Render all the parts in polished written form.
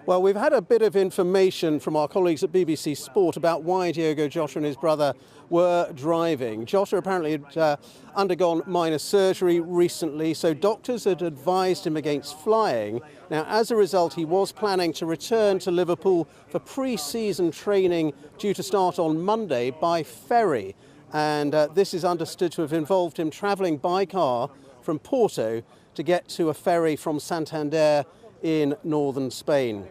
Well, we've had a bit of information from our colleagues at BBC Sport about why Diogo Jota and his brother were driving. Jota apparently had undergone minor surgery recently, so doctors had advised him against flying. Now, as a result, he was planning to return to Liverpool for pre-season training due to start on Monday by ferry. And this is understood to have involved him travelling by car from Porto to get to a ferry from Santander in northern Spain.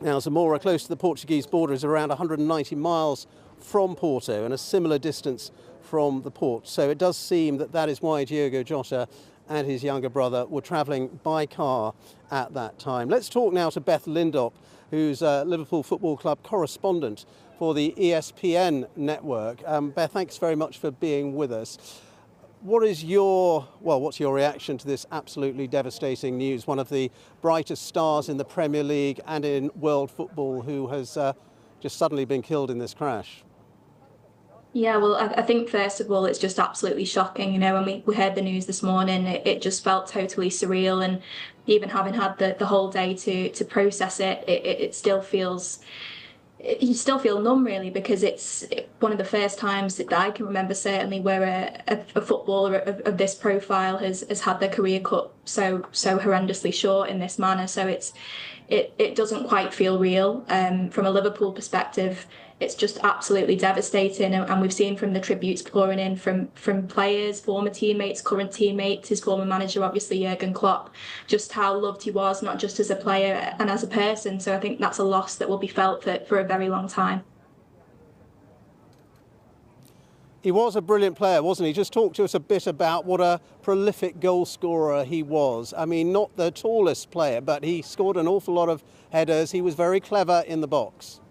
Now, Zamora, close to the Portuguese border, is around 190 miles from Porto and a similar distance from the port. So it does seem that that is why Diogo Jota and his younger brother were travelling by car at that time. Let's talk now to Beth Lindop, who's a Liverpool Football Club correspondent for the ESPN network. Beth, thanks very much for being with us. What's your reaction to this absolutely devastating news? One of the brightest stars in the Premier League and in world football who has just suddenly been killed in this crash. Yeah, well, I think first of all, it's just absolutely shocking. You know, when we heard the news this morning, it just felt totally surreal. And even having had the whole day to process it, it still feels... You still feel numb, really, because it's one of the first times that I can remember, certainly, where a footballer of this profile has had their career cut so horrendously short in this manner. So it doesn't quite feel real. From a Liverpool perspective, it's just absolutely devastating, and we've seen from the tributes pouring in from players, former teammates, current teammates, his former manager, obviously Jurgen Klopp, just how loved he was, not just as a player and as a person. So I think that's a loss that will be felt for a very long time. He was a brilliant player, wasn't he? Just talk to us a bit about what a prolific goal scorer he was. I mean, not the tallest player, but he scored an awful lot of headers. He was very clever in the box.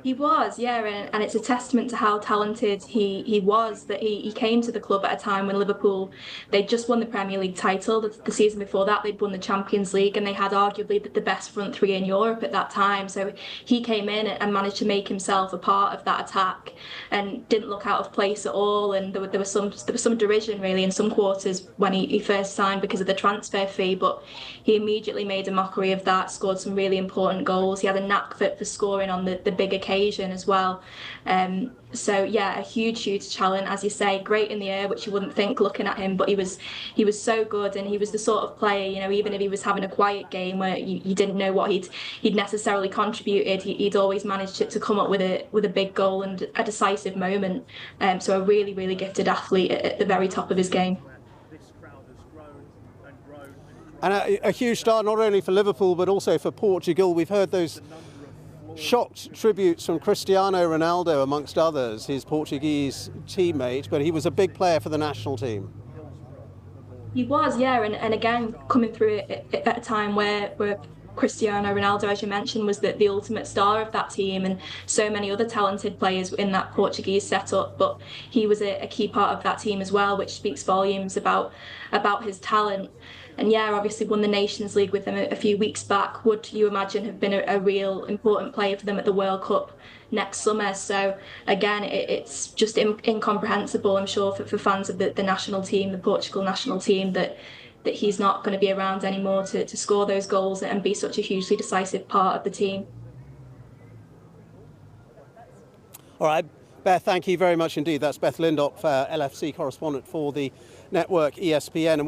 He was, yeah, and it's a testament to how talented he was that he came to the club at a time when Liverpool, they'd just won the Premier League title. The season before that, they'd won the Champions League, and they had arguably the best front three in Europe at that time. So he came in and managed to make himself a part of that attack and didn't look out of place at all. And there was some derision, really, in some quarters when he first signed because of the transfer fee, but he immediately made a mockery of that, scored some really important goals. He had a knack for scoring on the big occasion as well. So yeah, a huge talent, as you say, great in the air, which you wouldn't think looking at him, but he was so good, and he was the sort of player, you know, even if he was having a quiet game where you didn't know what he'd necessarily contributed, he'd always managed to come up with a big goal and a decisive moment. So a really gifted athlete at the very top of his game. And a huge star not only for Liverpool but also for Portugal. We've heard those shocked tributes from Cristiano Ronaldo, amongst others, his Portuguese teammate, but he was a big player for the national team. He was, yeah, and again, coming through it at a time where Cristiano Ronaldo, as you mentioned, was the ultimate star of that team, and so many other talented players in that Portuguese setup, but he was a key part of that team as well, which speaks volumes about his talent. And yeah, obviously won the Nations League with them a few weeks back. Would you imagine have been a real important player for them at the World Cup next summer? So again, it's just incomprehensible, I'm sure, for fans of the national team, the Portugal national team, that he's not going to be around anymore to score those goals and be such a hugely decisive part of the team. All right, Beth, thank you very much indeed. That's Beth Lindop, LFC correspondent for the network ESPN.